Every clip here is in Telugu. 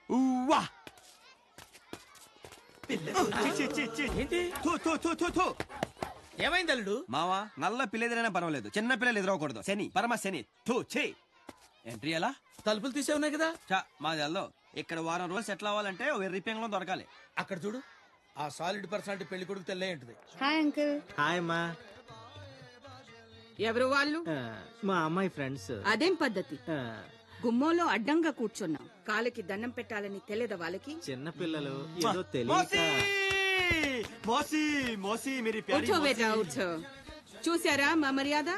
ఉవ్వా. ఏంటి ఏమైంది అల్లుడు? మావా నల్ల పిల్ల ఎదురైనా పర్వాలేదు, చిన్న పిల్లలు ఎదురవకూడదు. శని పరమ శని. ఎంట్రీ ఎలా? తలుపులు తీసే ఉన్నాయి కదా. మాది అల్లో ఇక్కడ వారం రోజులు సెటిల్ అవ్వాలంటే రిపేంగ్ దొరకాలి. అక్కడ చూడు, ఆ సాలిడ్ పర్సనాలిటీ పెళ్లి కొడుకు తెల్లే ఉంటుంది. Hi uncle. హాయ్ అమ్మా. ఎవరు వాళ్ళు? మా అమ్మాయి ఫ్రెండ్స్. అదేం పద్ధతి? గుమ్మోలో అడ్డంగా కూర్చున్నాం. కాలికి దండం పెట్టాలని తెలియదా వాళ్ళకి? చిన్న పిల్లలు ఏదో తెలియక. ఉఠో బేటా ఉఠో. చూసారా మా మర్యాద?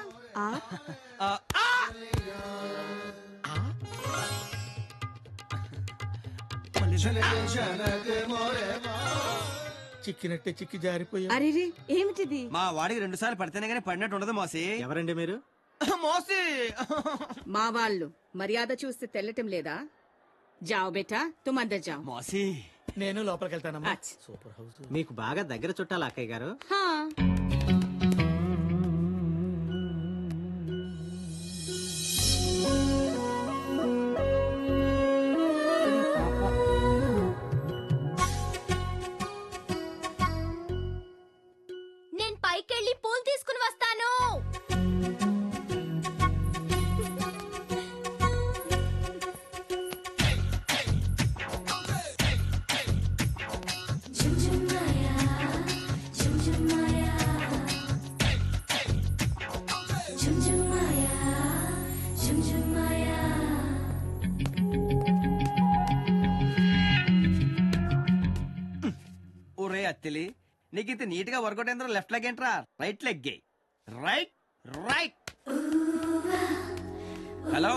చిక్కినట్టే చిక్కి జారిపోయా. అరే ఏమిటిది? మా వాడికి 2 సార్లు పడితేనే గానీ పడినట్టు ఉండదు మోసి. ఎవరండి మీరు? మోసి మా వాళ్ళు మర్యాద చూస్తే తెల్లటం లేదా? జాओ బేటా తుమ్ అందర్ జాओ. మోసి నేను లోపలికి వెళ్తానమ్మా. అచ్చ్. Super house. మీకు బాగా దగ్గర చుట్టాలి అక్కయ్య గారు. హా. నేను పైకెళ్ళి పూలు తీసుకుని వస్తాను. ఒరే అత్తిలి, నీకు ఇంత నీట్ గా వర్కౌట్ అయిందా? లెఫ్ట్ లెగ్ ఏంట్రా? Right leg. Right right. Hello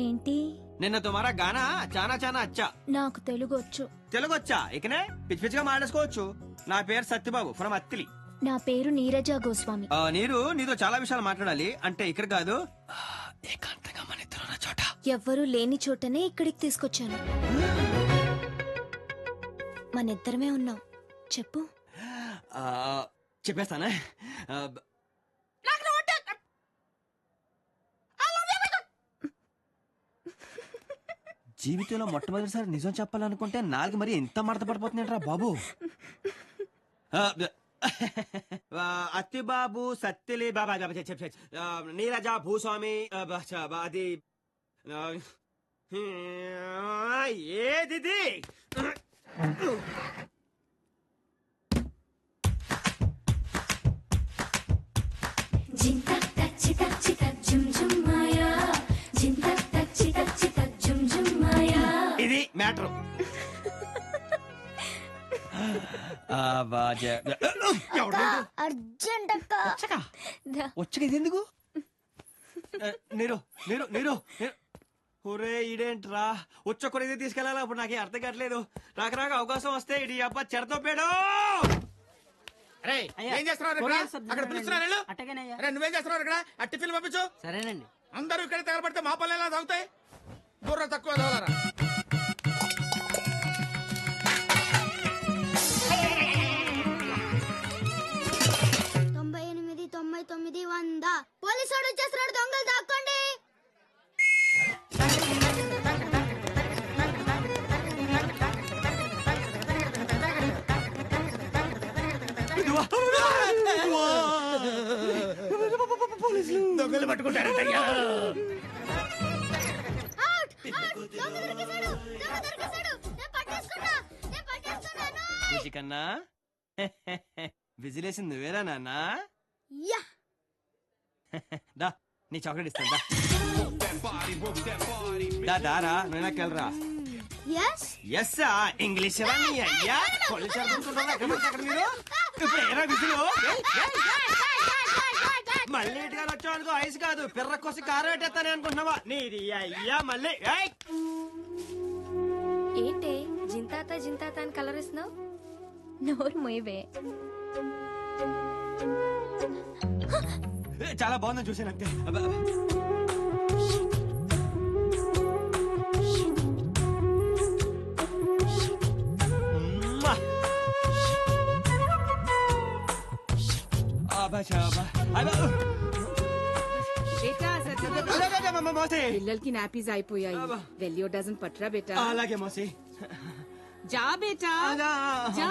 ఏంటి? నిన్న తుమారా గానా చానా చానా అచ్చా. నాకు తెలుగు వచ్చు. తెలుగు వచ్చా? ఇకనే పిచ్చి పిచ్చిగా మాట్లాడుకోవచ్చు. నా పేరు సత్యబాబు ఫ్రమ్ అత్తిలి. నా పేరు నీరజ గోస్వామి. నీరు నీతో చాలా విషయాలు మాట్లాడాలి. అంటే ఇక్కడ కాదు, ఏకాంతంగా మన ఇద్దరు ఉన్న చోట. ఎవ్వరూ లేని చోటనే ఇక్కడికి తీసుకొచ్చాను. మనిద్దరమే ఉన్నాం. చెప్పు. చెప్పేస్తానే. జీవితంలో మొట్టమొదటిసారి నిజం చెప్పాలనుకుంటే నాలుగు మరి ఎంత మడత పడిపోతుందంటరా బాబు. అత్తి బాబు సత్తిలి బాబా నీరజ భూస్వామి అది ఏది ఇది మ్యాటర్. అర్జెంట్ వచ్చక ఇది ఎందుకు? నీరు నీరు నీరు. ఒరే ఇదేంట్రా వచ్చొక్కడు ఇది తీసుకెళ్ళాలి. అప్పుడు నాకేం అర్థం కావట్లేదు. రాక అవకాశం వస్తే ఇది అబ్బా చెడతో పేడు. ఏం చేస్తున్నారు అక్కడ? పిలుస్తున్నారు. నువ్వేం చేస్తున్నావు ఇక్కడ? ఆ టిఫిన్ పంపించు. సరేనండి. అందరూ ఇక్కడ తగలబడితే మా పల్లె ఎలా తాగుతాయి? బుర్ర తక్కువ తగలరా. 99 100. పోలీసు వాడు వచ్చేస్తున్నాడు. దొంగలు దాక్కోండి. దొంగలు పట్టుకుంటారయ్యా. కన్నా విజిలేసింది నువ్వేరా నాన్న? దా నీ చాక్లెట్ ఇస్తాను. దారా నువ్వు నాకెళ్ళరా. ఇంగ్లీష్ అయ్యా మళ్ళీ ఇటుగా వచ్చావు ఐస్ కాదు పిర్ర కోసి కారం పెట్టేస్తానే అనుకుంటున్నావా? నీది అయ్యా మళ్ళీ. ఏంటే జింతాత జింతాత అని కలరిస్తున్నావు? నోరు మొయ్యవే. చాలా బాగుందని చూసాను అంతే. అమ్మ మోసే. పిల్లలకి నాపీస్ అయిపోయాయి. వెళ్ళి డజన్ పట్రా బేటా. అలాగే మోసే. జా బేటా అలా. జా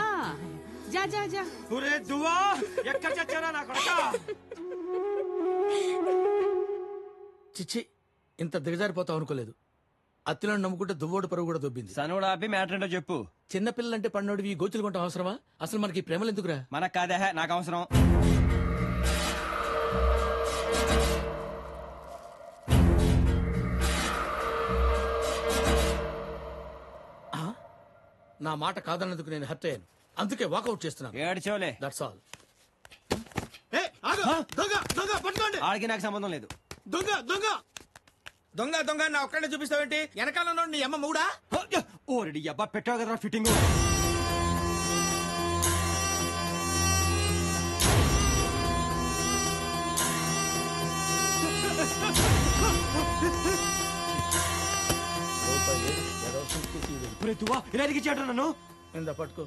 జా జా జా. ఒరే దువ్వా, ఎక్కడ చచ్చారా నా కొడకా? చిచ్చి, ఇంత దిగజారిపోతావు అనుకోలేదు. అత్తిలను నమ్ముకుంటే దువ్వోడు పరువు కూడా దొబ్బింది. సనుడు ఆపి మ్యాటర్ ఏంటో చెప్పు. చిన్నపిల్లలంటే పన్నోడివి గోచులు కొంటాం అవసరమా? అసలు మనకి ఈ ప్రేమలు ఎందుకురా? మనకు కాదే, నాకు అవసరం. నా మాట కాదన్నందుకు నేను హర్ట్ అయ్యాను, అందుకే వాకౌట్ చేస్తున్నాను. ఏడ్చోలే, దట్స్ ఆల్. ఆడికి నాకు సంబంధం లేదు. దొంగ దొంగ దొంగ దొంగ నా ఒక్కడే చూపిస్తావేంటి? వెనకాల నీ అమ్మ మూడా? ఓరెడి అబ్బా, పెట్టావు కదరా ఫిట్టింగ్. ఇలా ఎదిగించాడు నన్ను. ఇందా పట్టుకో.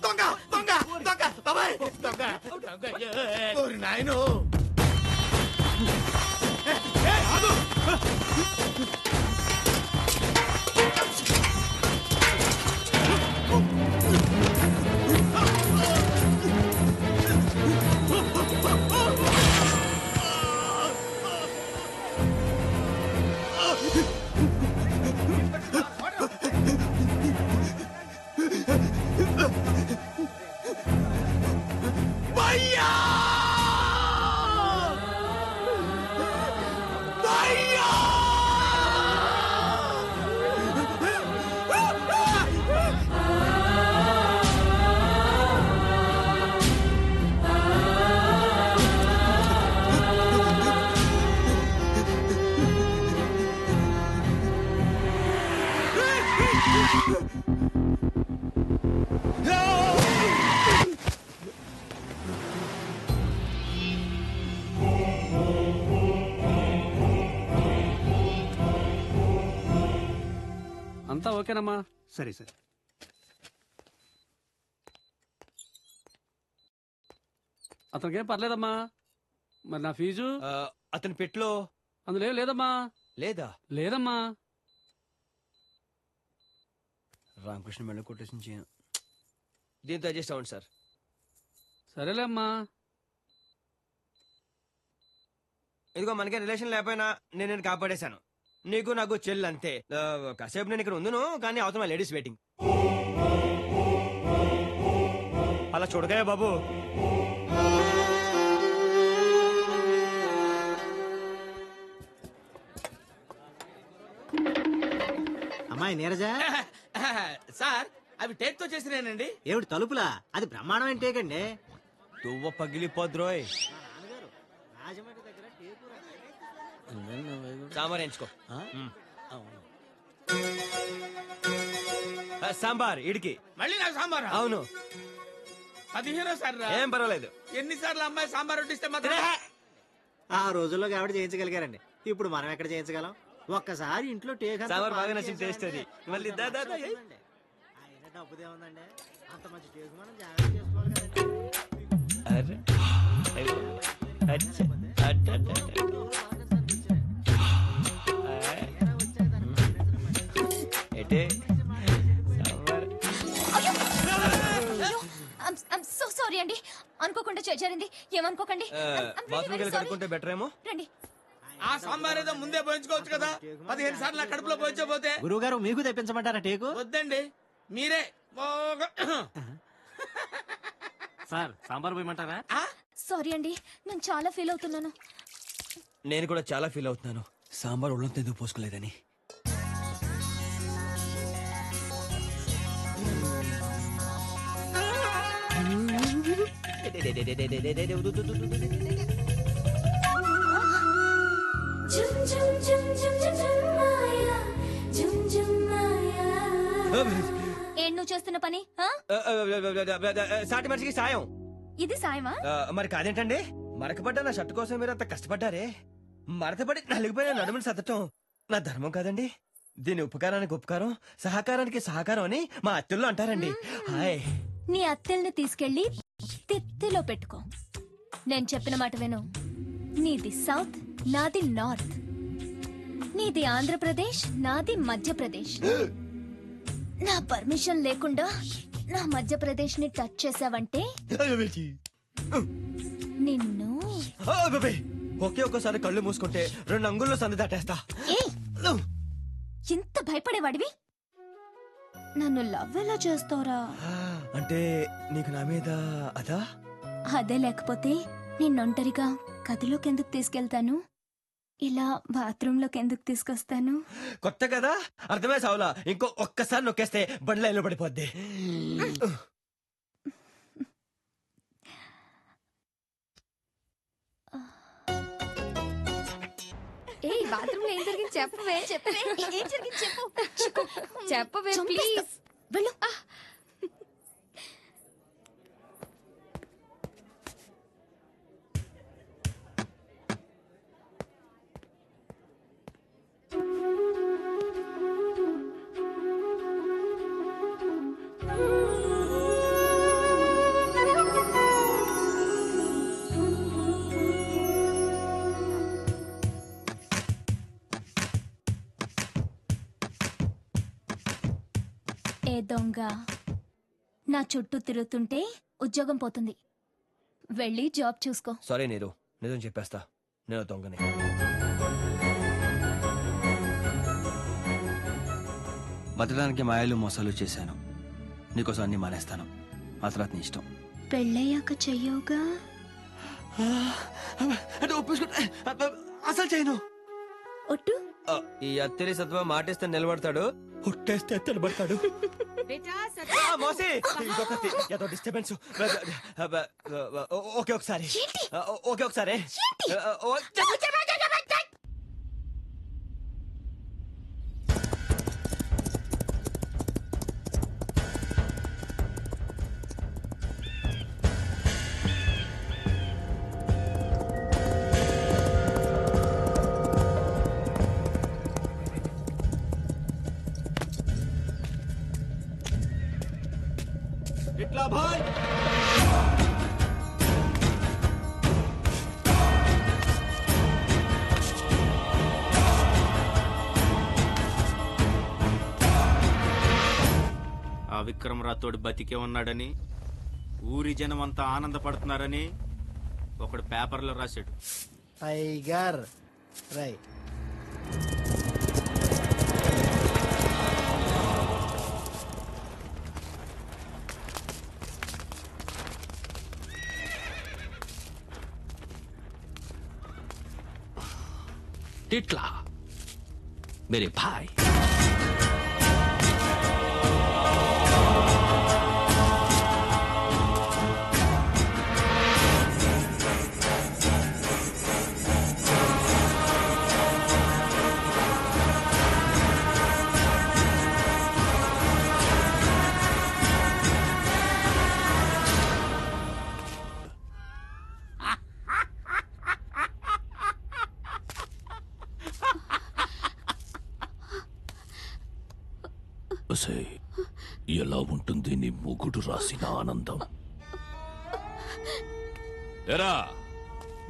దొంగ దొంగ దొంగ బాబాయ్, దొంగ దొంగ. ఓరి నాయనో. ఆగు. అంతా ఓకేనమ్మా? సరే సార్. అతనికేం పర్లేదమ్మా. మరి నా ఫీజు? అతని పెట్లో అందులో ఏం లేదమ్మా. లేదా? లేదమ్మా. రామకృష్ణ మెడ కొట్టేసి చేయను. దీంతో అడ్జస్ట్ అవ్వండి సార్. సరేలే అమ్మా. ఇదిగో మనకే రిలేషన్ లేకపోయినా నేను కాపాడేశాను. నీకు నాకు చెల్లి అంతే. కాసేపు నేను ఇక్కడ ఉందును, కానీ అవతల లేడీస్ వెయిటింగ్. అలా చూడగా బాబు. అమ్మాయి నీరజా. సార్, అవి టేక్ తో చేసినేనండి. ఏమిటి తలుపులా? అది బ్రహ్మాండమైన టేక్ అండి. దువ్వ పగిలిపోద్రోయ్. సాంబార్ ఎంచుకో. సాంబార్ ఇడికి. మళ్ళీ నాకు సాంబార్? అవును. 15 సార్లు. ఏం పర్వాలేదు. ఎన్నిసార్లు అమ్మాయి సాంబార్ వడ్డిస్తే మాత్రం? ఆ రోజుల్లో కాబట్టి చేయించగలిగారండి. ఇప్పుడు మనం ఎక్కడ చేయించగలం? ఒక్కసారి ఇంట్లో టేక్ సాంబార్ బాగా నచ్చిన టేస్ట్ అది. మళ్ళీ డబ్బుదే ఉందండి. అంత మంచి టేక్ మనం జాగ్రత్త చేసుకోవాలి కదండి. సో సారీ అండి, అనుకోకుండా చేరింది, ఏమనుకోకండి. కడుక్కుంటే బెటర్ ఏమో. రండి. ఆ సాంబార్ ఏదో ముందే పోయించుకోవచ్చు కదా. 15 సార్లు కడుపులో పోయించబోతే. గురువు గారు మీకు తెప్పించమంటారా టేకు? వద్దండి, మీరే. సార్, సాంబార్ పోయమంటారా? సారీ అండి, నేను చాలా ఫీల్ అవుతున్నాను. నేను కూడా చాలా ఫీల్ అవుతున్నాను. సాంబార్ ఒళ్ళంతా ఎందుకు పోసుకోలేదని. ఏం నువ్వు చేస్తున్న పని? సాటి మనిషికి సాయం. ఇది సాయమా? మరి కాదేంటండి? మరకపడ్డ నా షర్టు కోసం మీరు అంత కష్టపడ్డారే. మరతపడి నలిగిపోయిన నడుముని సతటం నా ధర్మం కాదండి. దీని ఉపకారానికి ఉపకారం, సహకారానికి సహకారం అని మా అత్తల్లో అంటారండి. హాయ్. నీ అత్తెల్ని తీసుకెళ్లి తిత్తిలో పెట్టుకో. నేను చెప్పిన మాట విను. నీది సౌత్, నాది నార్త్. నీది ఆంధ్రప్రదేశ్, నాది మధ్యప్రదేశ్. నా పర్మిషన్ లేకుండా నా మధ్యప్రదేశ్ ని టచ్ చేసావంటే నిన్ను ఒకే ఒక్కసారి కళ్ళు మూసుకుంటే 2 అంగుల్లో సందు దాటేస్తా. ఏయ్, ఇంత భయపడేవాడివి నన్ను లవ్ ఎలా చేస్తావురా? అంటే నీకు నా మీద అదా? అదే లేకపోతే నిన్నొంటరిగా గదిలోకి ఎందుకు తీసుకెళ్తాను, ఇలా బాత్రూమ్ లోకి ఎందుకు తీసుకొస్తాను? కొత్త కదా, అర్థమే సావులా. ఇంకో ఒక్కసారి నొక్కేస్తే బండ్లో ఎల్లు పడిపోద్ది. ఏ బాత్రూమ్ లో ఏం జరిగింది చెప్పవే. చెప్పవే ఏం జరిగింది చెప్పు. చెప్పవే ప్లీజ్. వెళ్ళు. ఏ దొంగ నా చుట్టూ తిరుగుతుంటే ఉద్యోగం పోతుంది. వెళ్ళి జాబ్ చూసుకో. సారీ నీరు, నిజం చెప్పేస్తా, నేను దొంగనే. బతకడానికి మాయలు మోసాలు చేశాను. నీకోసం అన్ని మానేస్తాను. ఆ తర్వాత నీ ఇష్టం. పెళ్ళయ్యాక చెయ్యవుగా? అంటే ఒప్పించుకుంటా, అసలు చేయను. ఒట్టు. ఈ అత్తరి సత్వ మాటేస్తే నిలబడతాడు, ఒట్టేస్తే నిలబడతాడు. మోసి ఏదో డిస్టర్బెన్స్. ఓకే ఒకసారి, ఓకే ఒకసారి. ఇట్లా భాయ్ ఆ విక్రమ్ రాథోడ్ బతికే ఉన్నాడని ఊరి జనం అంతా ఆనందపడుతున్నారని ఒకడు పేపర్లో రాశాడు. టైగర్ రై. टिटला मेरे भाई. ఎలా ఉంటుంది నీ మొగుడు రాసిన ఆనందం? ఎరా,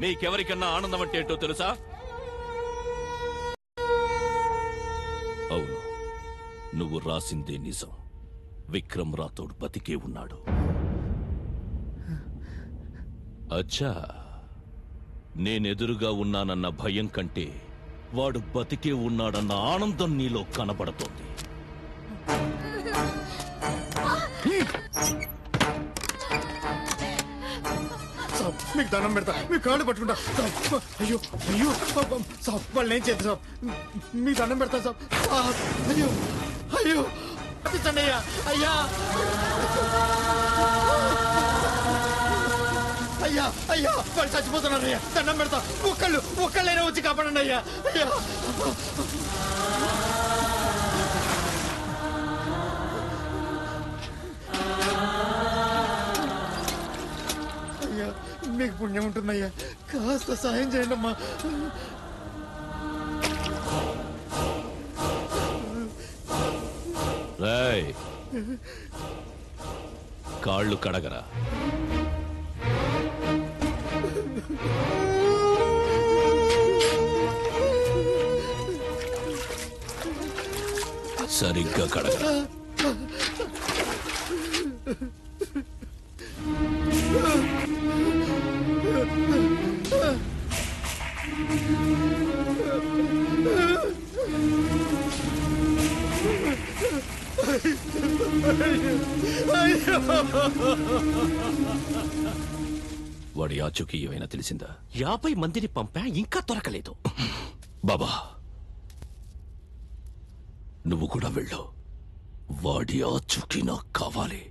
మీకెవరికన్నా ఆనందం అంటే ఏంటో తెలుసా? అవును, నువ్వు రాసిందే నిజం. విక్రమ్ రాథోడ్ బతికే ఉన్నాడు. అచ్చా, నేనెదురుగా ఉన్నానన్న భయం కంటే వాడు బతికే ఉన్నాడన్న ఆనందం నీలో కనబడుతోంది. మీకు దండం పెడతా, మీ కాళ్ళు పట్టుకుంటా. అయ్యో అయ్యో సాబ్, వాళ్ళు ఏం చేద్దాం సాబ్, మీ దండం పెడతా సాబ్. అయ్యో అయ్యో తప్పించండి అయ్యా. అయ్యా అయ్యా అయ్యా, వాళ్ళు చచ్చిపోతున్నారు అయ్యా. దండం పెడతా, ఒక్కళ్ళైనా వచ్చి కాపాడండి అయ్యా. అయ్యా మీకు పుణ్యం ఉంటుందయ్యా, కాస్త సాయం చేయండి అమ్మా. కాళ్ళు కడగరా. సరిగ్గా కడగరా. వాడి ఆచూకీ ఏమైనా తెలిసిందా? 50 మందిని పంపా, ఇంకా దొరకలేదు. బాబా, నువ్వు కూడా వెళ్ళు. వాడి ఆచూకీ నాకు కావాలి.